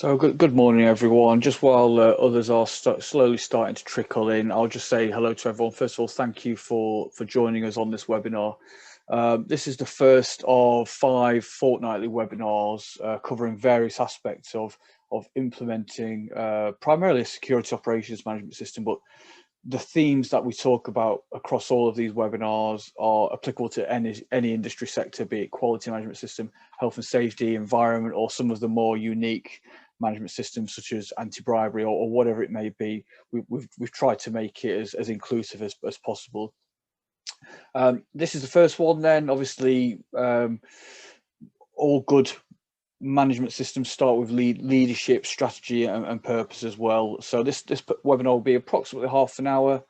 So good morning, everyone. Just while others are slowly starting to trickle in, I'll just say hello to everyone. First of all, thank you for joining us on this webinar. This is the first of 5 fortnightly webinars covering various aspects of implementing primarily a security operations management system, but the themes that we talk about across all of these webinars are applicable to any industry sector, be it quality management system, health and safety, environment, or some of the more unique management systems such as anti-bribery or whatever it may be. We've tried to make it as inclusive as possible. This is the first one then. Obviously, all good management systems start with leadership, strategy, and purpose as well. So this webinar will be approximately half an hour.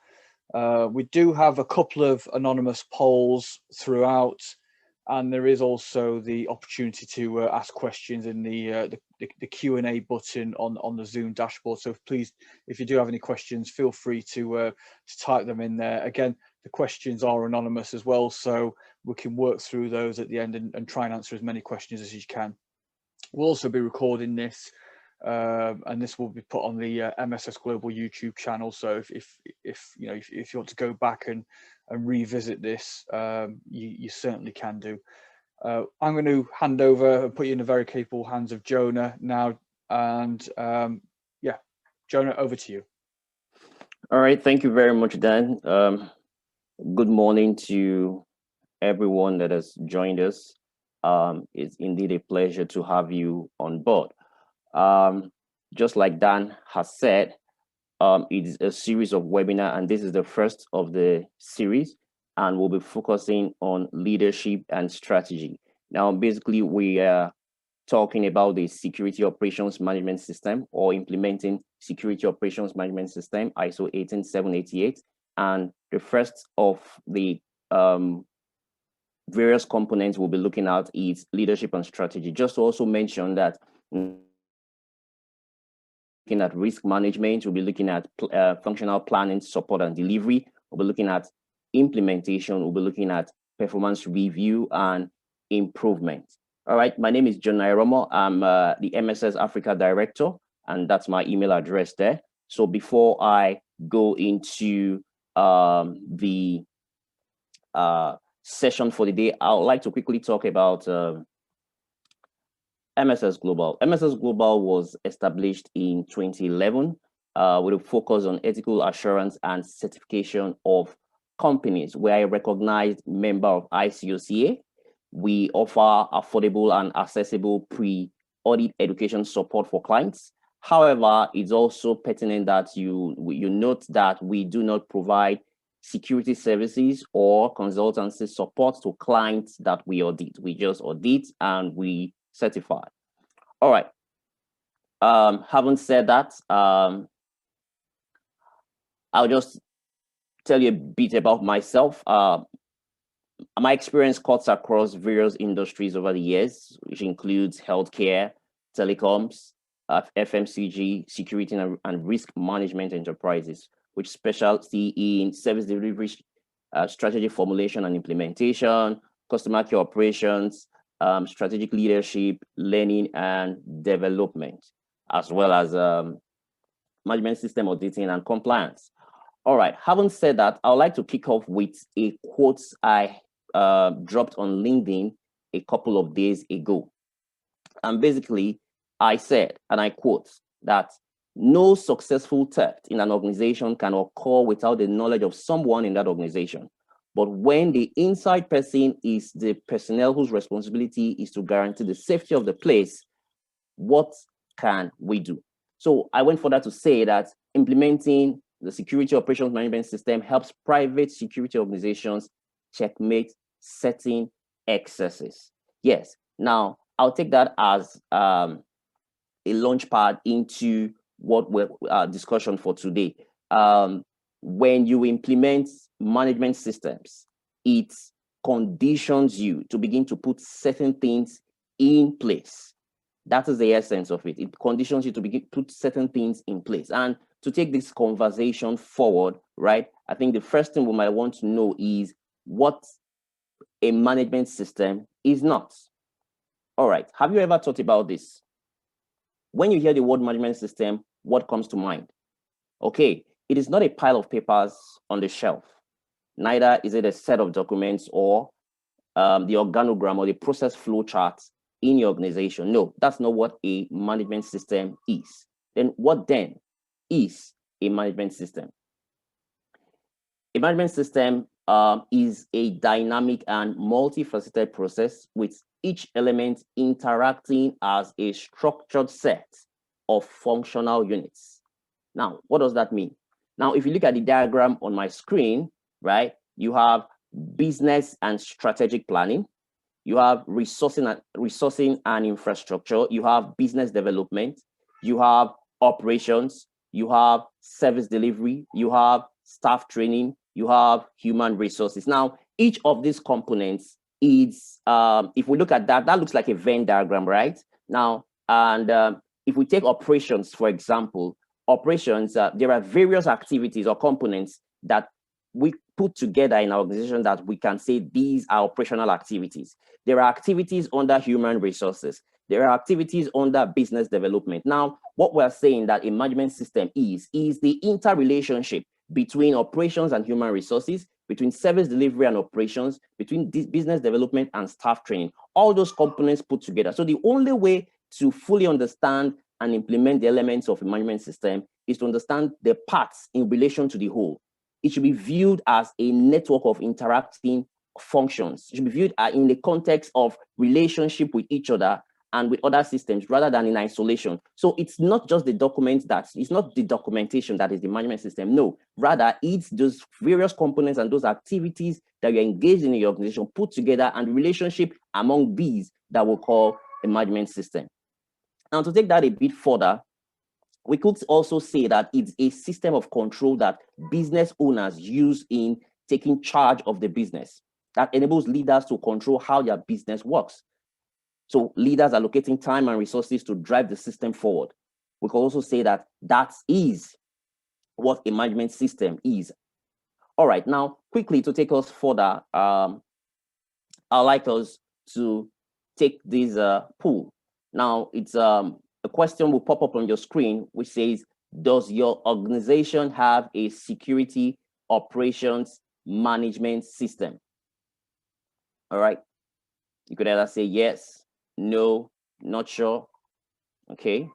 We do have a couple of anonymous polls throughout, and there is also the opportunity to ask questions in the Q&A button on the Zoom dashboard. So please, if you do have any questions, feel free to type them in there. Again, the questions are anonymous as well, so we can work through those at the end and try and answer as many questions as you can. We'll also be recording this, and this will be put on the MSS Global YouTube channel. So if you want to go back and revisit this, you certainly can do. I'm going to hand over and put you in the very capable hands of Jonah now, and yeah, Jonah, over to you. All right, thank you very much, Dan. Good morning to everyone that has joined us. It's indeed a pleasure to have you on board. Just like Dan has said, it is a series of webinars, and this is the first of the series, and we'll be focusing on leadership and strategy. Now, basically, we are talking about the security operations management system, or implementing security operations management system, ISO 18788, and the first of the various components we'll be looking at is leadership and strategy. Just to also mention that looking at risk management, we'll be looking at functional planning, support and delivery. We'll be looking at implementation. We'll be looking at performance review and improvement. All right, my name is John Nairomo. I'm the MSS Africa director, and that's my email address there. So before I go into the session for the day, I would like to quickly talk about MSS Global. MSS Global was established in 2011 with a focus on ethical assurance and certification of companies. We are a recognized member of ICOCA. We offer affordable and accessible pre-audit education support for clients. However, it's also pertinent that you note that we do not provide security services or consultancy support to clients that we audit. We just audit and we certify. All right. Having said that, I'll just tell you a bit about myself. My experience cuts across various industries over the years, which includes healthcare, telecoms, FMCG, security and risk management enterprises, which specialty in service delivery, strategy formulation and implementation, customer care operations, strategic leadership, learning and development, as well as management system auditing and compliance. All right, having said that, I would like to kick off with a quote I dropped on LinkedIn a couple of days ago. And basically, I said, and I quote, that no successful theft in an organization can occur without the knowledge of someone in that organization. But when the inside person is the personnel whose responsibility is to guarantee the safety of the place, what can we do? So I went further to say that implementing the security operations management system helps private security organizations checkmate certain excesses. Yes, now I'll take that as a launch pad into what we're discussion for today. When you implement management systems, it conditions you to begin to put certain things in place. That is the essence of it. It conditions you to begin put certain things in place. And to take this conversation forward, right, I think the first thing we might want to know is what a management system is not. All right, have you ever thought about this? When you hear the word management system, what comes to mind? Okay, it is not a pile of papers on the shelf. Neither is it a set of documents or the organogram or the process flow charts in your organization. No, that's not what a management system is. Then what then is a management system? A management system is a dynamic and multifaceted process with each element interacting as a structured set of functional units. Now, what does that mean? Now, if you look at the diagram on my screen, right, you have business and strategic planning, you have resourcing and infrastructure, you have business development, you have operations, you have service delivery, you have staff training, you have human resources. Now, each of these components is, if we look at that, that looks like a Venn diagram, right? Now, and if we take operations, for example, operations, there are various activities or components that we put together in our organization that we can say these are operational activities. There are activities under human resources. There are activities under business development. Now, what we're saying that a management system is the interrelationship between operations and human resources, between service delivery and operations, between business development and staff training, all those components put together. So the only way to fully understand and implement the elements of a management system is to understand the parts in relation to the whole. It should be viewed as a network of interacting functions. It should be viewed in the context of relationship with each other and with other systems rather than in isolation. So it's not just the it's not the documentation that is the management system. No, rather it's those various components and those activities that you're engaged in your organization put together and the relationship among these that we'll call a management system. Now, to take that a bit further, we could also say that it's a system of control that business owners use in taking charge of the business that enables leaders to control how their business works. So leaders are allocating time and resources to drive the system forward. We can also say that that is what a management system is. All right, now quickly to take us further, I'd like us to take this poll. Now it's a question will pop up on your screen, which says, does your organization have a security operations management system? All right. You could either say yes, no, not sure. Okay.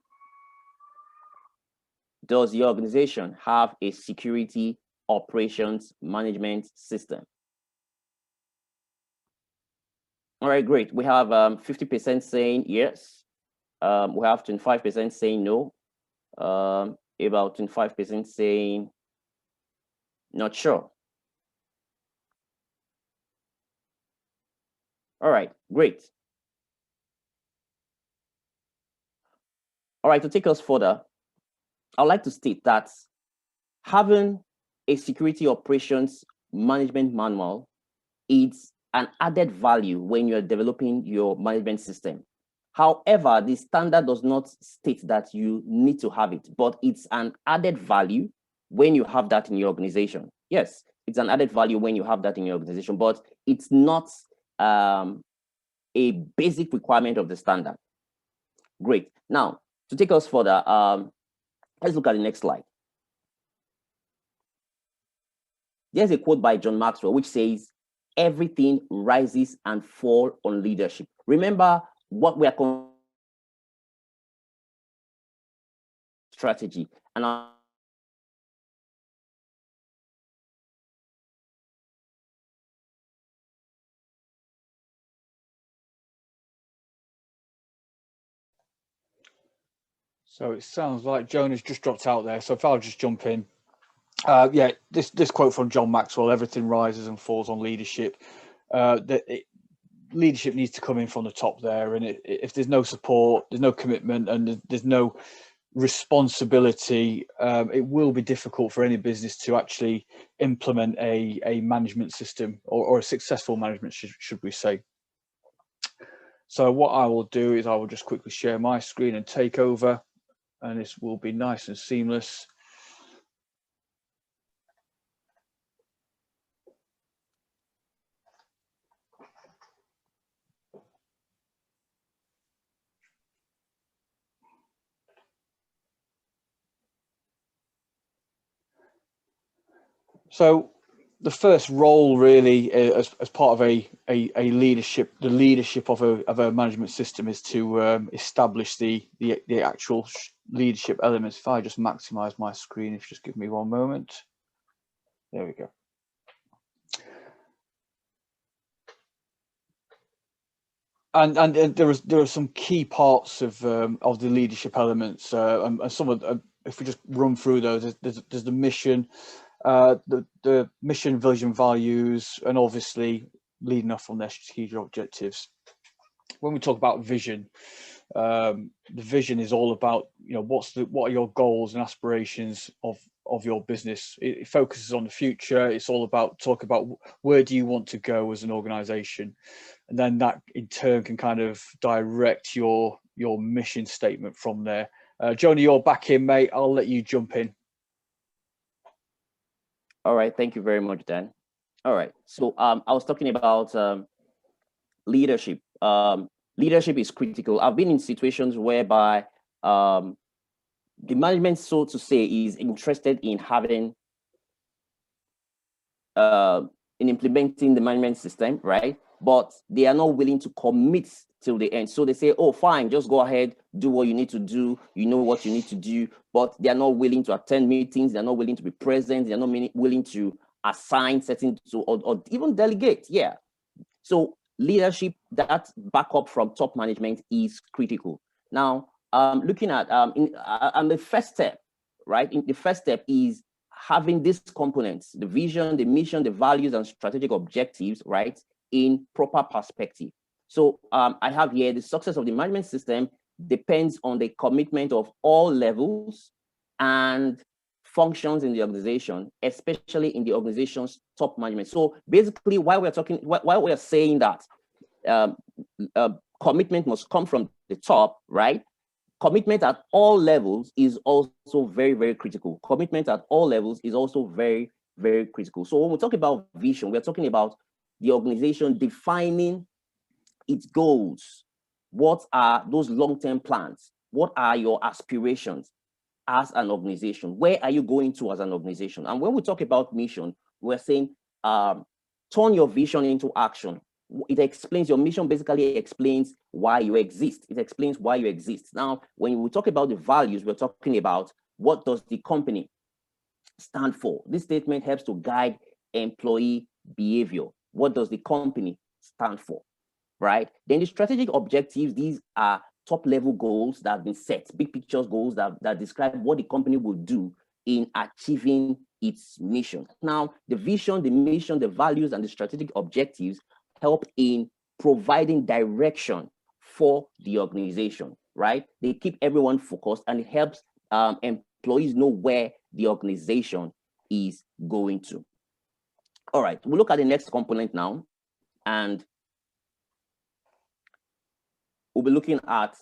Does your organization have a security operations management system? All right, great. We have 50% saying yes. We have 25% saying no, about 25% saying not sure. All right, great. All right, to take us further, I'd like to state that having a security operations management manual is an added value when you're developing your management system. However, the standard does not state that you need to have it, but it's an added value when you have that in your organization. Yes, it's an added value when you have that in your organization, but it's not a basic requirement of the standard. Great. Now, to take us further, let's look at the next slide. There's a quote by John Maxwell which says, everything rises and falls on leadership. Remember what we are calling strategy. And so it sounds like Jonah's just dropped out there. So if I'll just jump in. Yeah, this quote from John Maxwell, everything rises and falls on leadership. Leadership needs to come in from the top there. And if there's no support, there's no commitment, and there's no responsibility, it will be difficult for any business to actually implement a management system or a successful management, should we say. So what I will do is I will just quickly share my screen and take over, and this will be nice and seamless. So the first role really as part of a leadership, the leadership of a management system is to establish the actual leadership elements. If I just maximize my screen, if you just give me one moment. There we go. And there are some key parts of the leadership elements, and some of if we just run through those, there's the mission, the mission, vision, values, and obviously leading off from their strategic objectives. When we talk about vision, the vision is all about, you know, what are your goals and aspirations of your business. It focuses on the future. It's all about talking about where do you want to go as an organization, and then that in turn can kind of direct your mission statement from there. Joni, you're back in, mate. I'll let you jump in. All right, thank you very much, Dan. All right, so I was talking about leadership. Leadership is critical. I've been in situations whereby the management, so to say, is interested in having in implementing the management system, right? But they are not willing to commit till the end. So they say, oh, fine, just go ahead, do what you need to do. You know what you need to do, but they are not willing to attend meetings. They're not willing to be present. They're not willing to assign certain to or even delegate. Yeah. So leadership, that backup from top management is critical. Now, looking at the first step, right? The first step is having these components: the vision, the mission, the values, and strategic objectives, right, in proper perspective. So I have here the success of the management system depends on the commitment of all levels and functions in the organization, especially in the organization's top management. So basically, why we're saying that commitment must come from the top, right? Commitment at all levels is also very, very critical. Commitment at all levels is also very, very critical. So when we talk about vision, we're talking about the organization defining its goals. What are those long-term plans? What are your aspirations as an organization? Where are you going to as an organization? And when we talk about mission, we're saying turn your vision into action. It explains, your mission basically explains why you exist. It explains why you exist. Now, when we talk about the values, we're talking about what does the company stand for. This statement helps to guide employee behavior. What does the company stand for, right? Then the strategic objectives, these are top level goals that have been set, big pictures goals that describe what the company will do in achieving its mission. Now, the vision, the mission, the values, and the strategic objectives help in providing direction for the organization, right? They keep everyone focused, and it helps employees know where the organization is going to. All right, we'll look at the next component now, and we'll be looking at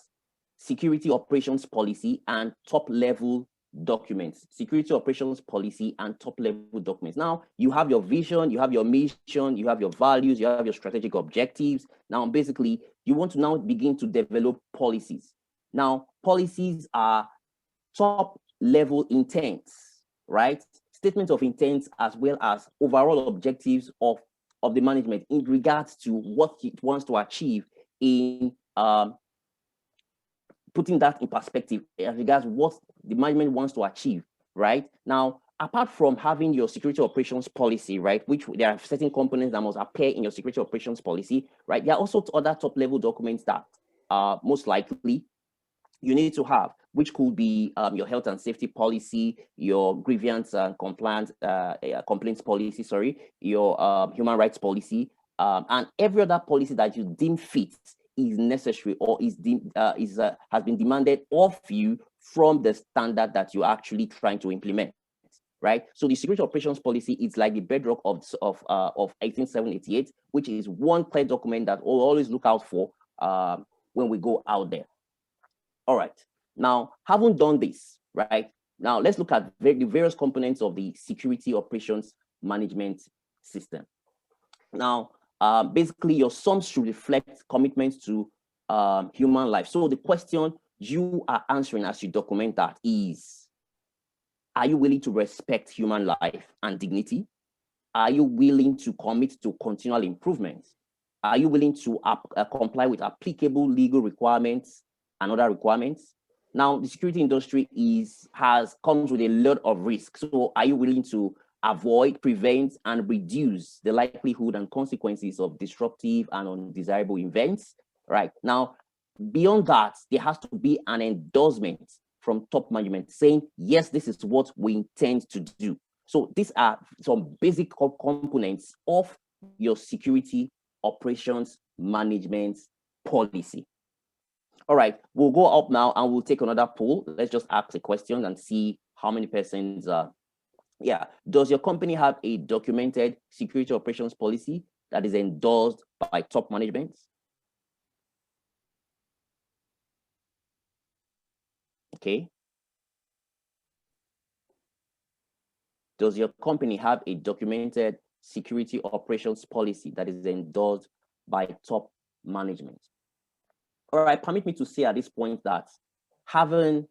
security operations policy and top level documents. Security operations policy and top level documents. Now, you have your vision, you have your mission, you have your values, you have your strategic objectives. Now, basically, you want to now begin to develop policies. Now, policies are top level intents, right? Statements of intent, as well as overall objectives of the management in regards to what it wants to achieve in putting that in perspective as regards what the management wants to achieve, right? Now, apart from having your security operations policy, right, which there are certain components that must appear in your security operations policy, right? There are also other top level documents that most likely you need to have, which could be your health and safety policy, your grievance and compliance complaints policy, sorry, your human rights policy, and every other policy that you deem fit is necessary or has been demanded of you from the standard that you're actually trying to implement, right? So the security operations policy is like the bedrock of 18788, which is one clear document that we'll always look out for when we go out there. All right, now, having done this, right, now let's look at the various components of the security operations management system. Now, basically, your sums should reflect commitments to human life. So the question you are answering as you document that is, are you willing to respect human life and dignity? are you willing to commit to continual improvement? Are you willing to comply with applicable legal requirements and other requirements? Now, the security industry comes with a lot of risk. So are you willing to avoid, prevent, and reduce the likelihood and consequences of disruptive and undesirable events? Right. Now, beyond that, there has to be an endorsement from top management saying, yes, this is what we intend to do. So these are some basic components of your security operations management policy. All right, we'll go up now and we'll take another poll. Let's just ask a question and see how many persons yeah. Does your company have a documented security operations policy that is endorsed by top management? Okay. Does your company have a documented security operations policy that is endorsed by top management? All right, permit me to say at this point that having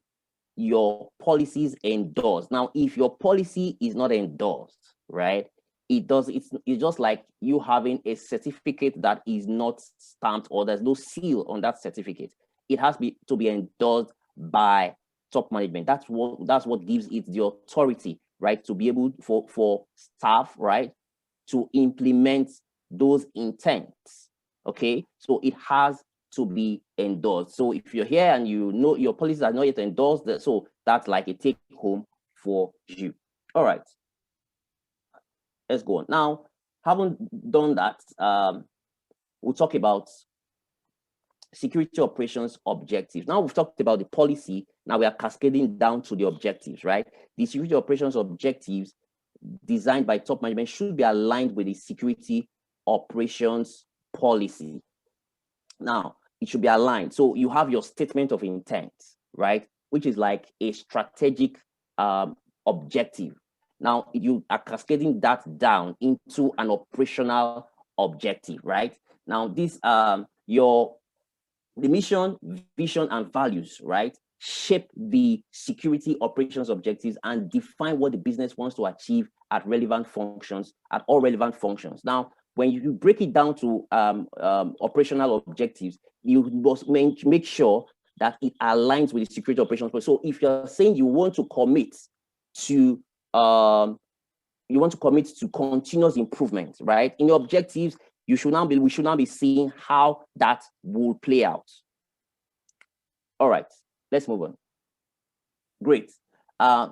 your policies endorsed. Now, if your policy is not endorsed, right, it's just like you having a certificate that is not stamped or there's no seal on that certificate. It has to be endorsed by top management. That's what gives it the authority, right, to be able for staff, right, to implement those intents. Okay, so it has to be endorsed. So if you're here and you know your policies are not yet endorsed, so that's like a take home for you. All right, let's go on. Now, having done that, we'll talk about security operations objectives. Now we've talked about the policy. Now we are cascading down to the objectives, right? The security operations objectives designed by top management should be aligned with the security operations policy. Now, it should be aligned. So you have your statement of intent, right? Which is like a strategic objective. Now, you are cascading that down into an operational objective, right? Now, this, the mission, vision, and values, right, shape the security operations objectives and define what the business wants to achieve at relevant functions, at all relevant functions. Now, when you break it down to operational objectives, you must make sure that it aligns with the security operations. So if you're saying you want to commit to continuous improvement, right? In your objectives, we should now be seeing how that will play out. All right, let's move on. Great. I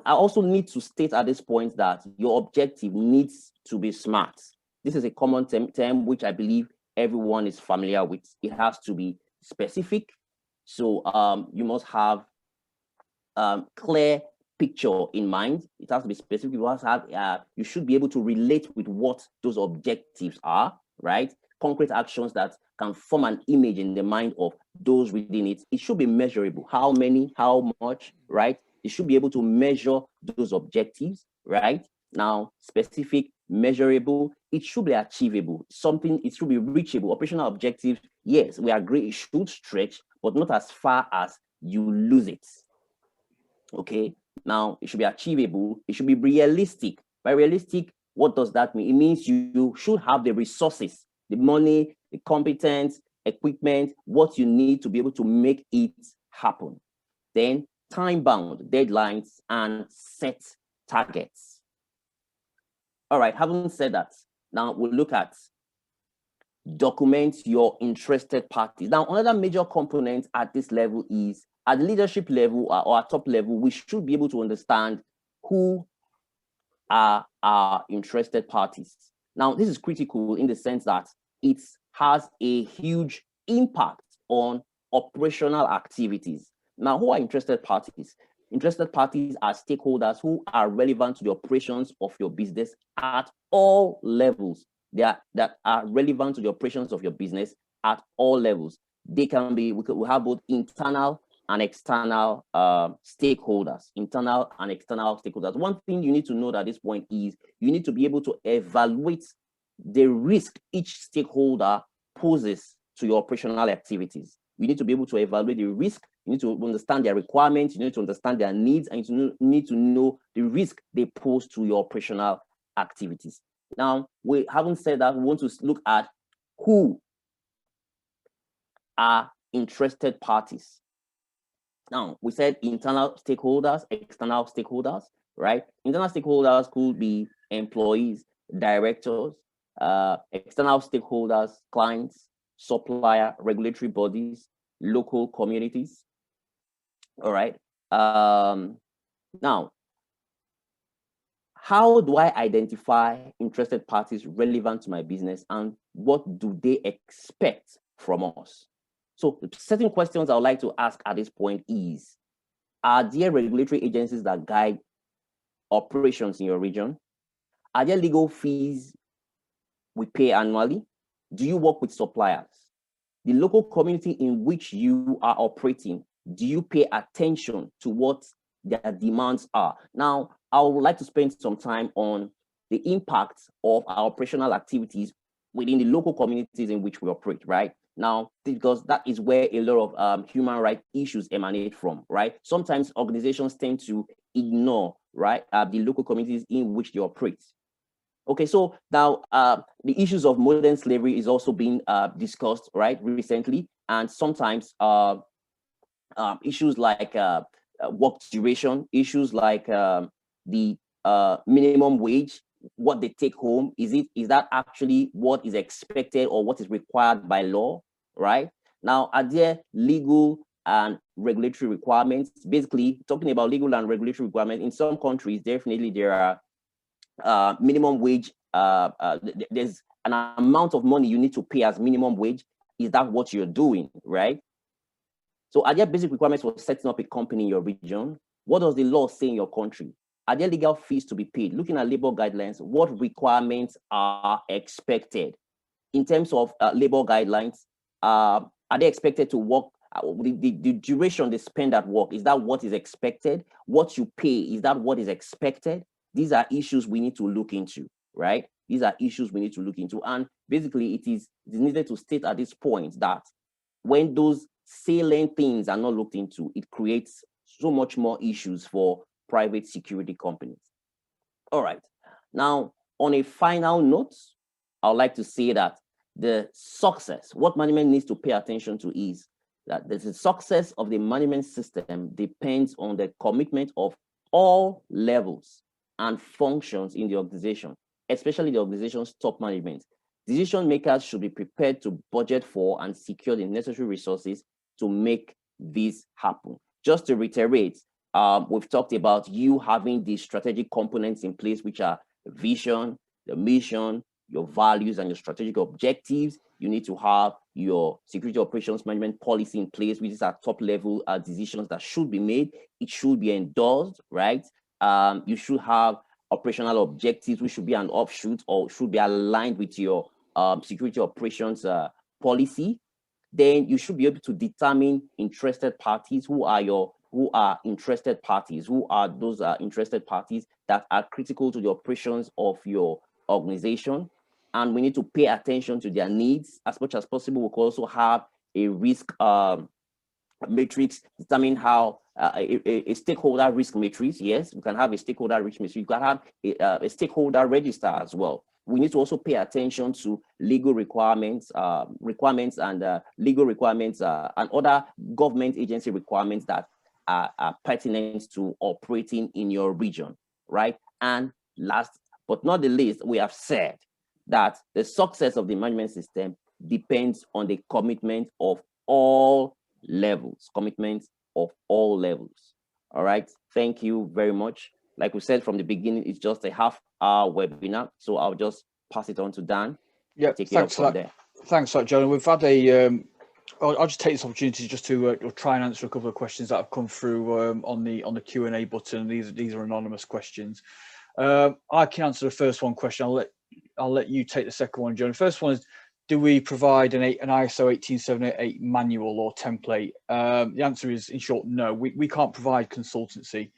also need to state at this point that your objective needs to be SMART. This is a common term which I believe everyone is familiar with. It has to be specific. So you must have clear picture in mind. It has to be specific. You should be able to relate with what those objectives are, right? Concrete actions that can form an image in the mind of those reading it. It should be measurable. How many, how much, right? You should be able to measure those objectives, right? Now, specific, measurable, it should be achievable. It should be reachable. Operational objectives, yes, we agree it should stretch, but not as far as you lose it. Okay, now it should be achievable. It should be realistic. By realistic, what does that mean? It means you should have the resources, the money, the competence, equipment, what you need to be able to make it happen. Then time-bound, deadlines, and set targets. All right, having said that, now we'll look at document your interested parties. Now, another major component at this level is at the leadership level or at top level, we should be able to understand who are our interested parties. Now, this is critical in the sense that it has a huge impact on operational activities. Now, who are interested parties? Interested parties are stakeholders who are relevant to the operations of your business at all levels. That are relevant to the operations of your business at all levels. They can be, we have both internal and external stakeholders. Internal and external stakeholders. One thing you need to know at this point is you need to be able to evaluate the risk each stakeholder poses to your operational activities. You need to be able to evaluate the risk. You need to understand their requirements. You need to understand their needs, and you need to know the risk they pose to your operational activities. Now, we haven't said that. We want to look at who are interested parties. Now, we said internal stakeholders, external stakeholders, right? Internal stakeholders could be employees, directors, external stakeholders, clients, supplier, regulatory bodies, local communities. All right. Now, how do I identify interested parties relevant to my business, and what do they expect from us? So certain questions I would like to ask at this point is, are there regulatory agencies that guide operations in your region? Are there legal fees we pay annually? Do you work with suppliers? The local community in which you are operating, do you pay attention to what their demands are? Now, I would like to spend some time on the impact of our operational activities within the local communities in which we operate, right? Now, because that is where a lot of human rights issues emanate from, right? Sometimes organizations tend to ignore, right, the local communities in which they operate. Okay, so now the issues of modern slavery is also being discussed, right, recently, and sometimes issues like work duration, issues like the minimum wage, what they take home, is that actually what is expected or what is required by law, right? Now, are there legal and regulatory requirements? Basically, talking about legal and regulatory requirements, in some countries, definitely there are minimum wage, there's an amount of money you need to pay as minimum wage. Is that what you're doing, right? So are there basic requirements for setting up a company in your region? What does the law say in your country? Are there legal fees to be paid? Looking at labor guidelines, what requirements are expected? In terms of labor guidelines, are they expected to work? The duration they spend at work, is that what is expected? What you pay, is that what is expected? These are issues we need to look into, right? These are issues we need to look into. And basically, it is needed to state at this point that when those salient things are not looked into, it creates so much more issues for private security companies. All right. Now, on a final note, I would like to say that the success, what management needs to pay attention to is that the success of the management system depends on the commitment of all levels and functions in the organization, especially the organization's top management. Decision makers should be prepared to budget for and secure the necessary resources to make this happen. Just to reiterate, we've talked about you having the strategic components in place, which are vision, the mission, your values, and your strategic objectives. You need to have your security operations management policy in place, which is at top level decisions that should be made. It should be endorsed, right? You should have operational objectives, which should be an offshoot or should be aligned with your security operations policy. Then you should be able to determine interested parties. Who are interested parties? Who are those interested parties that are critical to the operations of your organization? And we need to pay attention to their needs as much as possible. We could also have a risk matrix, determine how a stakeholder risk matrix. Yes, we can have a stakeholder risk matrix. You can have a stakeholder register as well. We need to also pay attention to legal requirements, and legal requirements and other government agency requirements that are pertinent to operating in your region, right? And last but not the least, we have said that the success of the management system depends on the commitment of all levels, All right, thank you very much. Like we said from the beginning, it's just a half-hour webinar, so I'll just pass it on to Dan. Yeah, thanks for that. There. Thanks for that, John. We've had a. I'll just take this opportunity just to try and answer a couple of questions that have come through on the Q&A button. These are anonymous questions. I can answer the first one question. I'll let you take the second one, John. The first one is, do we provide an ISO 18788 manual or template? The answer is, in short, no. We can't provide consultancy.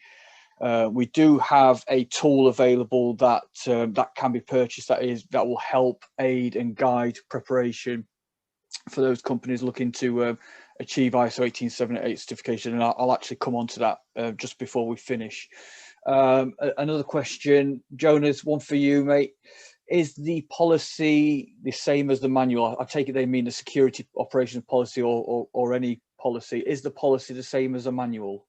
We do have a tool available that that can be purchased. That will help aid and guide preparation for those companies looking to achieve ISO 18788 certification. And I'll actually come on to that just before we finish. Another question, Jonas, one for you, mate. Is the policy the same as the manual? I take it they mean the security operations policy or any policy. Is the policy the same as a manual?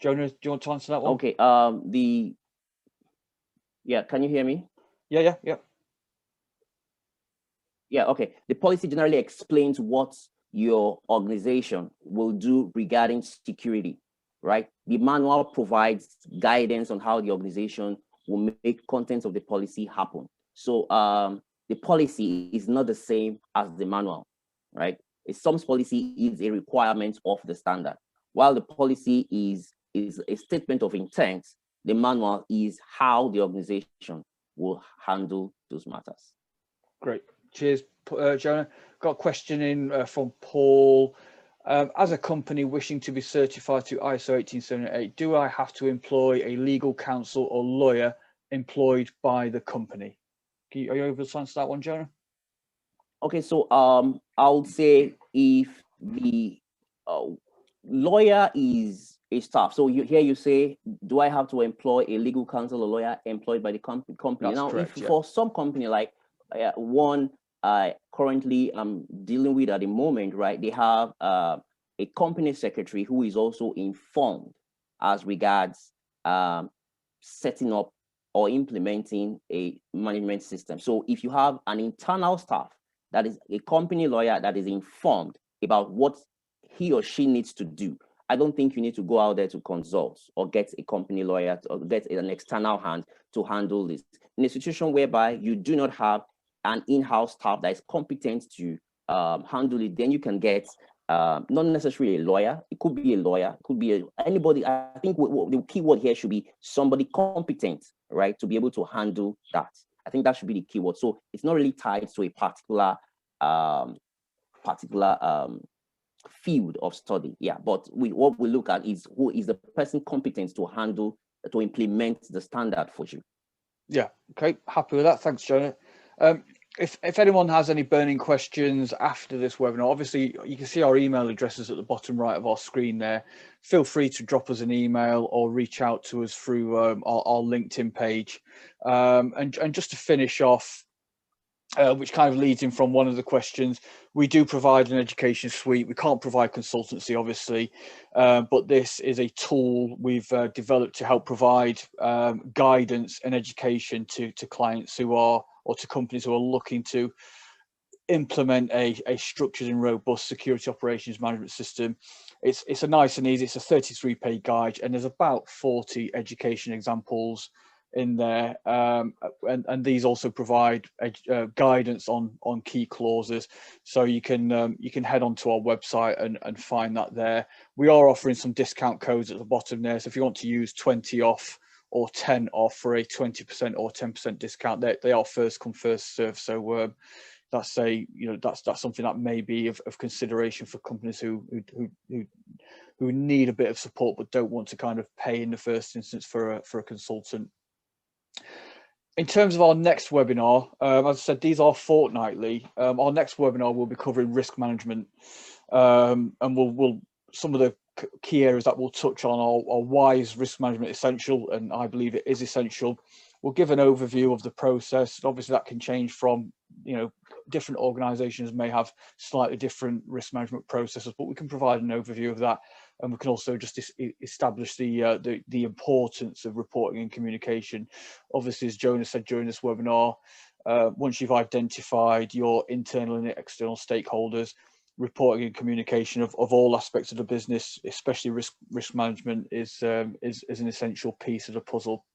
Jonas, do you want to answer that one? Okay. Yeah, can you hear me? Yeah. Yeah, okay. The policy generally explains what your organization will do regarding security, right? The manual provides guidance on how the organization will make contents of the policy happen. So the policy is not the same as the manual, right? A SOMS policy is a requirement of the standard. While the policy is a statement of intent, the manual is how the organization will handle those matters. Great. Cheers, Jonah. Got a question in from Paul. As a company wishing to be certified to ISO 18788, do I have to employ a legal counsel or lawyer employed by the company? Are you able to answer that one, Jonah? Okay, so I would say if the lawyer is a staff, so you say, do I have to employ a legal counsel or lawyer employed by the company? That's now, correct, if for some company like one I currently am dealing with at the moment, right? They have a company secretary who is also informed as regards setting up or implementing a management system. So if you have an internal staff that is a company lawyer that is informed about what he or she needs to do, I don't think you need to go out there to consult or get a company lawyer or get an external hand to handle this. In a situation whereby you do not have an in-house staff that is competent to handle it, then you can get not necessarily a lawyer. It could be a lawyer, it could be anybody. I think the key word here should be somebody competent, right, to be able to handle that. I think that should be the key word. So it's not really tied to a particular field of study. Yeah, but what we look at is who is the person competent to handle, to implement the standard for you. Yeah, okay, happy with that. Thanks, Jonah. If anyone has any burning questions after this webinar, obviously you can see our email addresses at the bottom right of our screen there. Feel free to drop us an email or reach out to us through our LinkedIn page. And just to finish off, which kind of leads in from one of the questions, we do provide an education suite. We can't provide consultancy, obviously, but this is a tool we've developed to help provide guidance and education to clients who are, or to companies who are looking to implement a structured and robust security operations management system. It's a nice and easy, it's a 33-page guide, and there's about 40 education examples in there, and these also provide guidance on key clauses, so you can head onto our website and find that there. We are offering some discount codes at the bottom there, so if you want to use 20 off or 10 off for a 20% or 10% discount, they are first come first serve. So that's something that may be of consideration for companies who need a bit of support but don't want to kind of pay in the first instance for a consultant. In terms of our next webinar, as I said, these are fortnightly. Our next webinar will be covering risk management, and we'll some of the key areas that we'll touch on are why is risk management essential, and I believe it is essential. We'll give an overview of the process. Obviously, that can change from, different organizations may have slightly different risk management processes, but we can provide an overview of that, and we can also just establish the importance of reporting and communication. Obviously, as Jonas said during this webinar, once you've identified your internal and external stakeholders, reporting and communication of all aspects of the business, especially risk management, is an essential piece of the puzzle.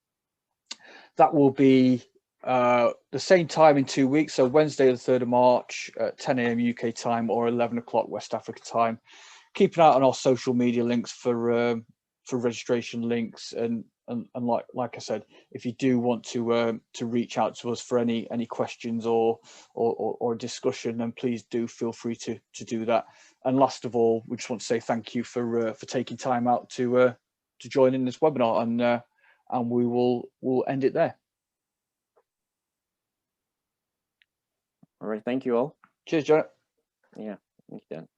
That will be the same time in 2 weeks, so Wednesday the 3rd of March at 10 AM UK time or 11 o'clock West Africa time. Keep an eye on our social media links for registration links, and like I said, if you do want to reach out to us for any questions or discussion, then please do feel free to do that. And last of all, we just want to say thank you for taking time out to join in this webinar, and we'll end it there. All right, thank you all. Cheers, Janet. Yeah, thank you, Dan.